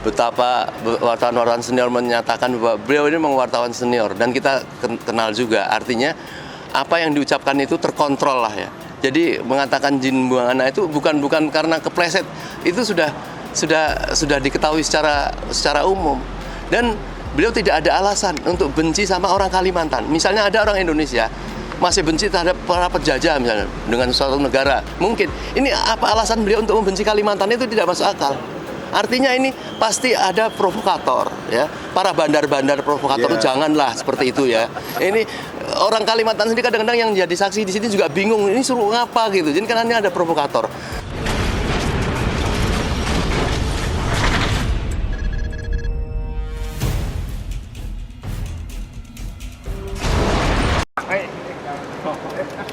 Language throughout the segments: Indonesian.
betapa wartawan-wartawan senior menyatakan bahwa beliau ini memang wartawan senior dan kita kenal juga. Artinya apa yang diucapkan itu terkontrol lah ya. Jadi mengatakan jin buang anak itu bukan karena kepleset, itu sudah diketahui secara umum. Dan beliau tidak ada alasan untuk benci sama orang Kalimantan. Misalnya ada orang Indonesia masih benci terhadap para penjajah misalnya dengan suatu negara. Mungkin ini apa alasan beliau untuk membenci Kalimantan, itu tidak masuk akal. Artinya ini pasti ada provokator ya. Para bandar-bandar provokator janganlah seperti itu ya. Ini orang Kalimantan sendiri kadang-kadang yang jadi saksi di sini juga bingung, ini suruh ngapa gitu. Jadi kan ini ada provokator.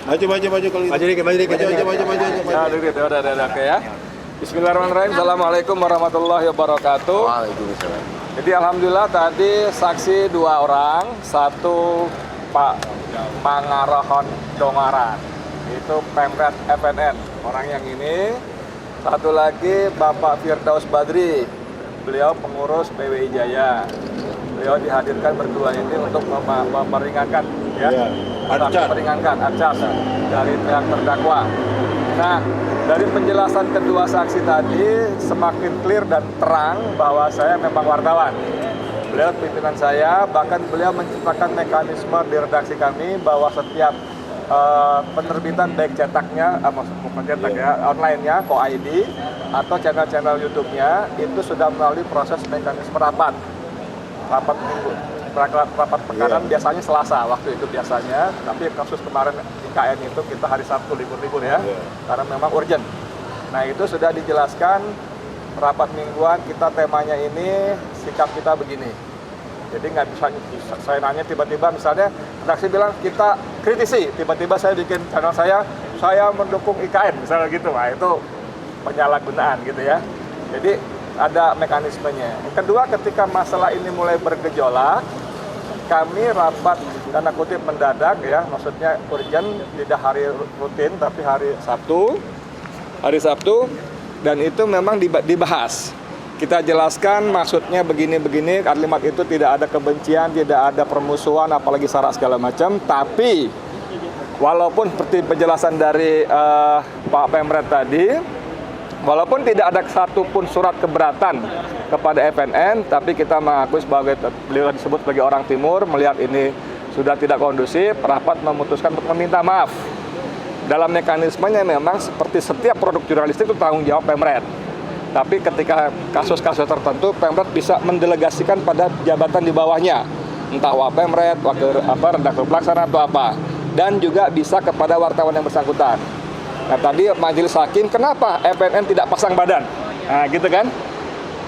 Maju kalau gitu. Maju dikit. Udah, oke ya. Bismillahirrahmanirrahim. Assalamualaikum warahmatullahi wabarakatuh. Waalaikumsalam. Jadi alhamdulillah tadi saksi 2 orang, satu Pak Pangarohon Dongaran, itu Pemret FNN, orang yang ini. Satu lagi Bapak Firdaus Badri, beliau pengurus PWI Jaya. Beliau dihadirkan berdua ini untuk meringankan meringankan acas dari pihak terdakwa. Nah, dari penjelasan kedua saksi tadi semakin clear dan terang bahwa saya memang wartawan. Beliau pimpinan saya, bahkan beliau menciptakan mekanisme di redaksi kami bahwa setiap penerbitan baik cetaknya, bukan cetak ya, online-nya, Co-ID, atau channel-channel YouTube-nya, itu sudah melalui proses mekanisme rapat minggu. Rapat pekan biasanya Selasa waktu itu biasanya, tapi kasus kemarin IKN itu kita hari Sabtu libur ya, karena memang urgent. Nah itu sudah dijelaskan rapat mingguan, kita temanya ini sikap kita begini. Jadi nggak bisa saya nanya tiba-tiba misalnya redaksi bilang kita kritisi, tiba-tiba saya bikin channel saya mendukung IKN misalnya gitu, nah itu penyalahgunaan gitu ya. Jadi ada mekanismenya. Yang kedua, ketika masalah ini mulai bergejolak, kami rapat tanda kutip mendadak ya, maksudnya urgent, tidak hari rutin tapi hari Sabtu, dan itu memang dibahas. Kita jelaskan maksudnya begini-begini, kalimat itu tidak ada kebencian, tidak ada permusuhan, apalagi sara segala macam. Tapi walaupun seperti penjelasan dari Pak Pemret tadi, walaupun tidak ada satupun surat keberatan kepada FNN, tapi kita mengakui sebagai beliau disebut sebagai orang Timur, melihat ini sudah tidak kondusif, rapat memutuskan untuk meminta maaf. Dalam mekanismenya memang seperti setiap produk jurnalistik itu tanggung jawab Pemret. Tapi ketika kasus-kasus tertentu, Pemret bisa mendelegasikan pada jabatan di bawahnya, entah Wapemret, redaktur pelaksana atau apa, dan juga bisa kepada wartawan yang bersangkutan. Nah tadi majelis hakim, kenapa FNN tidak pasang badan? Nah gitu kan?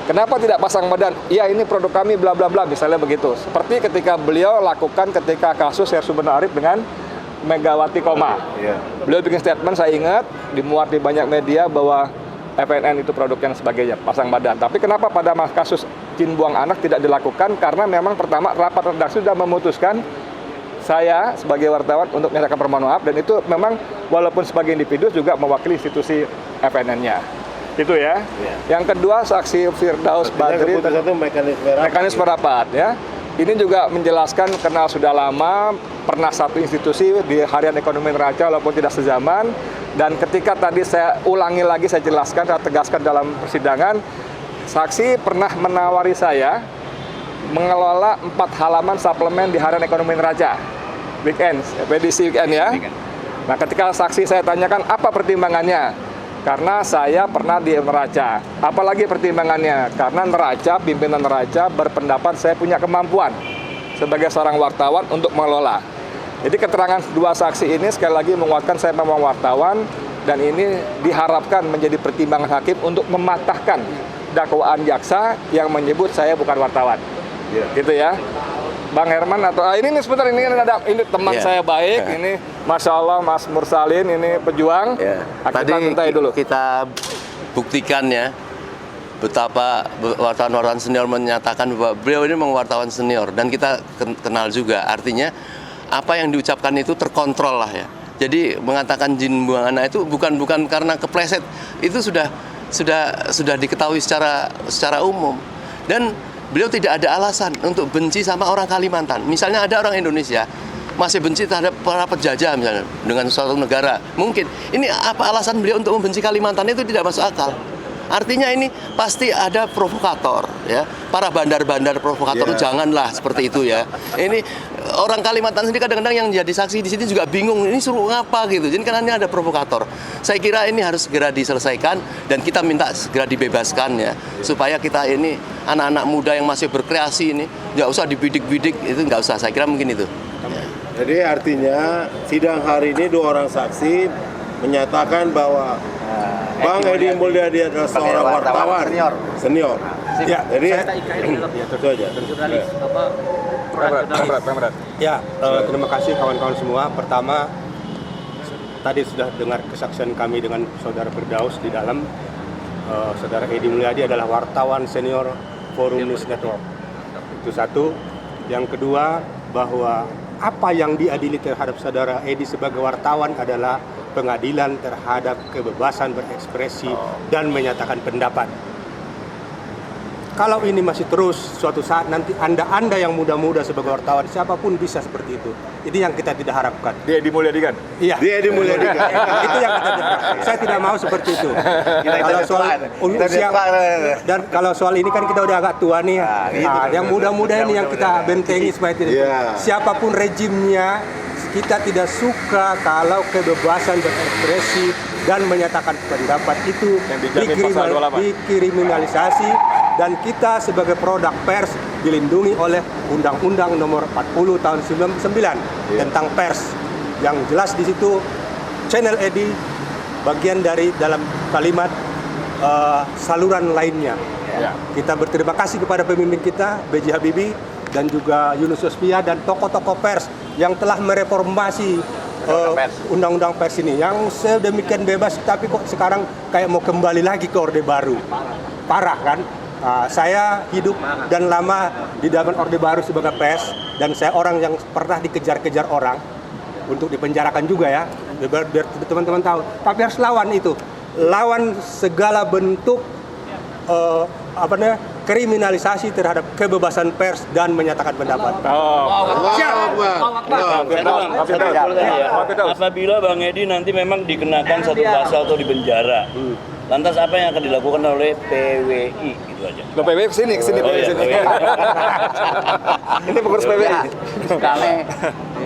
Kenapa tidak pasang badan? Ya ini produk kami bla bla bla, misalnya begitu. Seperti ketika beliau lakukan ketika kasus Syarif Arif dengan Megawati Koma. Beliau bikin statement, saya ingat, dimuat di banyak media bahwa FNN itu produk yang sebagainya, pasang badan. Tapi kenapa pada kasus jin buang anak tidak dilakukan? Karena memang pertama rapat redaksi sudah memutuskan saya sebagai wartawan untuk menyatakan permohonan maaf, dan itu memang walaupun sebagai individu juga mewakili institusi FNN-nya. Itu ya. Yang kedua, saksi Firdaus Badri, mekanisme rapat ya. Ini juga menjelaskan kenal sudah lama, pernah satu institusi di Harian Ekonomi Neraca walaupun tidak sezaman. Dan ketika tadi saya ulangi lagi, saya jelaskan, saya tegaskan dalam persidangan, saksi pernah menawari saya mengelola 4 halaman suplemen di Harian Ekonomi Neraca weekend, edisi weekend ya. Nah ketika saksi saya tanyakan apa pertimbangannya, karena saya pernah di Neraca. Apalagi pertimbangannya? Karena Neraca, pimpinan Neraca berpendapat saya punya kemampuan sebagai seorang wartawan untuk mengelola. Jadi keterangan 2 saksi ini sekali lagi menguatkan saya memang wartawan, dan ini diharapkan menjadi pertimbangan hakim untuk mematahkan dakwaan jaksa yang menyebut saya bukan wartawan. Gitu ya. Bang Herman atau ini sebentar, ini ada teman saya baik, ini Masya Allah Mas Mursalin, ini pejuang. Tadi kita buktikan ya betapa wartawan-wartawan senior menyatakan bahwa beliau ini memang wartawan senior dan kita kenal juga. Artinya apa yang diucapkan itu terkontrol lah ya. Jadi mengatakan jin buang anak itu bukan karena kepleset, itu sudah diketahui secara umum. Dan beliau tidak ada alasan untuk benci sama orang Kalimantan. Misalnya ada orang Indonesia masih benci terhadap para penjajah misalnya dengan suatu negara. Mungkin ini apa alasan beliau untuk membenci Kalimantan, itu tidak masuk akal. Artinya ini pasti ada provokator, ya. Para bandar-bandar provokator janganlah seperti itu, ya. Ini orang Kalimantan sendiri kadang-kadang yang jadi saksi di sini juga bingung, ini suruh ngapa gitu. Jadi karena ini ada provokator. Saya kira ini harus segera diselesaikan dan kita minta segera dibebaskan, ya, supaya kita ini anak-anak muda yang masih berkreasi ini nggak usah dibidik-bidik, itu nggak usah. Saya kira mungkin itu. Jadi artinya sidang hari ini 2 orang saksi menyatakan bahwa Bang Edi Mulyadi adalah seorang wartawan senior. Ya, jadi itu aja. Ya, terima kasih kawan-kawan semua. Pertama, tadi sudah dengar kesaksian kami dengan Saudara Firdaus di dalam. Saudara Edi Mulyadi adalah wartawan senior Forum News Network. Itu satu. Yang kedua, bahwa apa yang diadili terhadap Saudara Edi sebagai wartawan adalah pengadilan terhadap kebebasan berekspresi dan menyatakan pendapat. Kalau ini masih terus, suatu saat nanti Anda yang muda-muda sebagai wartawan, siapapun bisa seperti itu. Ini yang kita tidak harapkan. Dia Mulyadi kan? Iya. Dia dimulai Itu yang kita tidak harapkan. Saya tidak mau seperti itu. Kalau soal usia, dan kalau soal ini kan kita udah agak tua nih. Yang muda-muda ini yang kita bentengi supaya tidak. Siapapun rejimnya, kita tidak suka kalau kebebasan berekspresi dan menyatakan pendapat itu dikriminalisasi, dan kita sebagai produk pers dilindungi oleh Undang-Undang Nomor 40 Tahun 99 tentang pers, yang jelas di situ channel Edi bagian dari dalam kalimat saluran lainnya. Kita berterima kasih kepada pemimpin kita B.J. Habibie dan juga Yunus Yosvia dan tokoh-tokoh pers yang telah mereformasi undang-undang pers ini yang sedemikian bebas, tapi kok sekarang kayak mau kembali lagi ke Orde Baru. Parah kan? Saya hidup dan lama di zaman Orde Baru sebagai pers, dan saya orang yang pernah dikejar-kejar orang untuk dipenjarakan juga, ya, biar teman-teman tahu. Tapi harus lawan itu, lawan segala bentuk kriminalisasi terhadap kebebasan pers dan menyatakan pendapat. Apabila Bang Edi nanti memang dikenakan satu pasal atau dipenjara, lantas apa yang akan dilakukan oleh PWI? Itu aja. PWI kesini. Ini pengurus PWI. Kami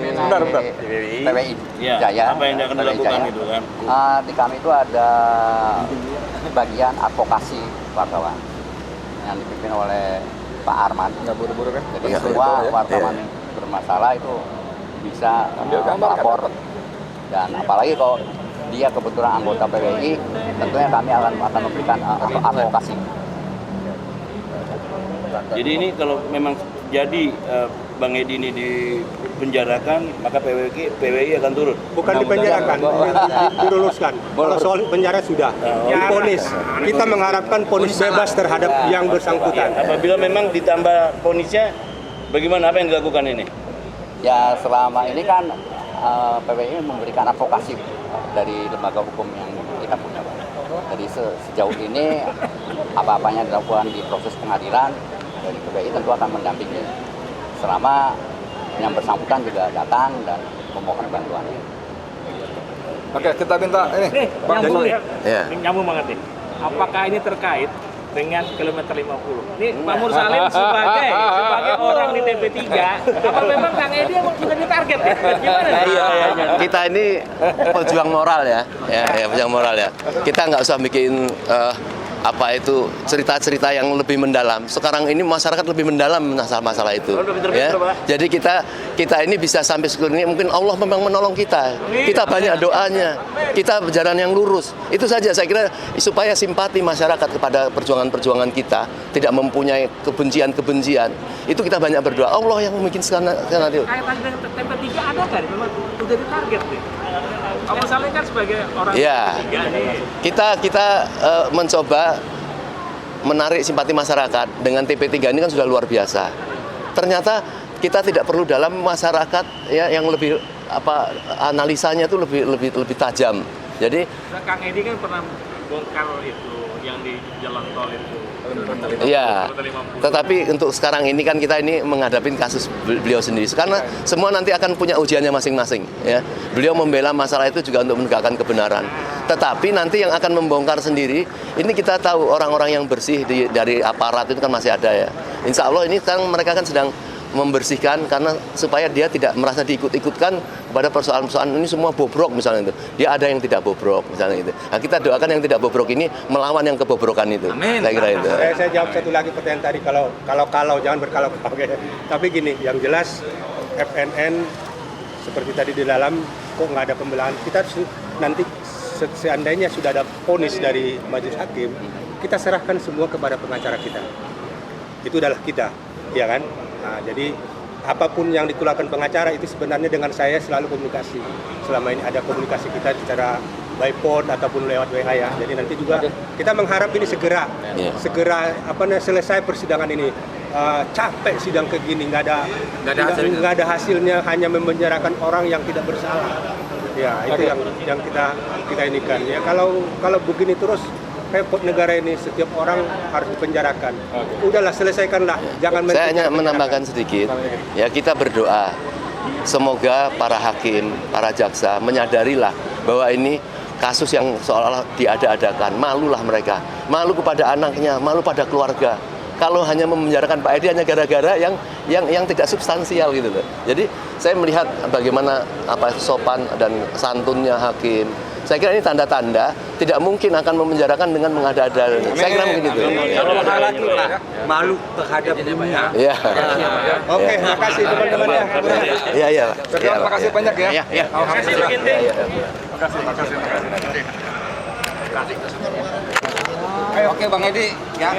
Bentar. PWI Ya, Jaya. apa yang akan dilakukan Jaya. itu kan? Di kami itu ada bagian advokasi wartawan yang dipimpin oleh Pak Arman. Nggak buru-buru kan? Jadi semua wartawan yang bermasalah itu bisa melapor, dan apalagi kalau dia kebetulan anggota PWI, tentunya kami akan memberikan advokasi. Jadi ini kalau memang jadi Bang Edi ini dipenjarakan, maka PWI akan turun. Bukan dipenjarakan, diluluskan. Kalau soal penjara sudah diponis. Kita mengharapkan ponis bebas terhadap yang bersangkutan. Apabila memang ditambah ponisnya, bagaimana, apa yang dilakukan ini? Ya, selama ini kan PWI memberikan advokasi dari lembaga hukum yang kita punya. Jadi sejauh ini apa-apanya dilakukan di proses pengadilan, dari PWI tentu akan mendampingi selama yang bersangkutan juga datang dan memohon bantuan. Oke, kita minta ini. Nyambung banget nih. Apakah ini terkait dengan kilometer 50? Ini Pak Mursalim sebagai orang di TP3, apa memang Kang Edi yang sudah ditarget ya? Gimana? Kita ini pejuang moral, ya, pejuang moral, ya. Kita nggak usah bikin cerita-cerita yang lebih mendalam. Sekarang ini masyarakat lebih mendalam masalah itu, ya. Jadi kita ini bisa sampai sekarang ini, mungkin Allah memang menolong kita. Kita banyak doanya, kita berjalan yang lurus. Itu saja saya kira, supaya simpati masyarakat kepada perjuangan-perjuangan kita, tidak mempunyai kebencian-kebencian. Itu kita banyak berdoa. Allah yang membuat sekarang itu. Kaitan dengan TP3 ada nggak? Memang udah ditarget nih. Pak Mursalim kan sebagai orang TP3 nih. Kita mencoba menarik simpati masyarakat dengan TP3 ini kan sudah luar biasa. Ternyata kita tidak perlu dalam masyarakat, ya, yang lebih analisanya itu lebih tajam. Jadi Kang Edi kan pernah bongkar itu yang di jalan tol itu. Iya, tetapi untuk sekarang ini kan kita ini menghadapi kasus beliau sendiri. Karena semua nanti akan punya ujiannya masing-masing. Ya, beliau membela masalah itu juga untuk menegakkan kebenaran. Tetapi nanti yang akan membongkar sendiri, ini kita tahu orang-orang yang bersih dari aparat itu kan masih ada ya. Insya Allah ini sekarang mereka kan sedang membersihkan karena supaya dia tidak merasa diikut-ikutkan pada persoalan-persoalan ini semua bobrok misalnya itu. Dia ada yang tidak bobrok misalnya itu. Nah, kita doakan yang tidak bobrok ini melawan yang kebobrokan itu. Amin. Saya kira itu. Saya jawab satu lagi pertanyaan tadi, kalau jangan berkalau-kalau. Tapi gini, yang jelas FNN seperti tadi di dalam kok nggak ada pembelaan. Kita nanti seandainya sudah ada vonis dari majelis hakim, kita serahkan semua kepada pengacara kita. Itu adalah kita, ya kan? Nah, jadi apapun yang dikeluarkan pengacara itu sebenarnya dengan saya selalu komunikasi. Selama ini ada komunikasi kita secara by phone ataupun lewat WA ya. Jadi nanti juga kita mengharap ini segera selesai persidangan ini. Capek sidang kayak gini, nggak ada hasilnya, hanya memenjarakan orang yang tidak bersalah. Ya, itu yang kita inikan. Ya, kalau begini terus repot negara ini, setiap orang harus dipenjarakan. Udahlah, selesaikanlah. Jangan. Saya hanya menambahkan sedikit. Ya, kita berdoa semoga para hakim, para jaksa menyadarilah bahwa ini kasus yang seolah-olah diada-adakan. Malulah mereka, malu kepada anaknya, malu pada keluarga. Kalau hanya memenjarakan Pak Edi hanya gara-gara yang tidak substansial gitu loh. Jadi saya melihat bagaimana sopan dan santunnya hakim. Saya kira ini tanda-tanda tidak mungkin akan memenjarakan dengan mengada-ada. Saya kira mungkin itu. Kalau lagi malu terhadap dunia. Iya. Oke, makasih teman-teman ya. Iya. Terima kasih banyak ya. Iya. Makasih. Oke Bang Edi ya.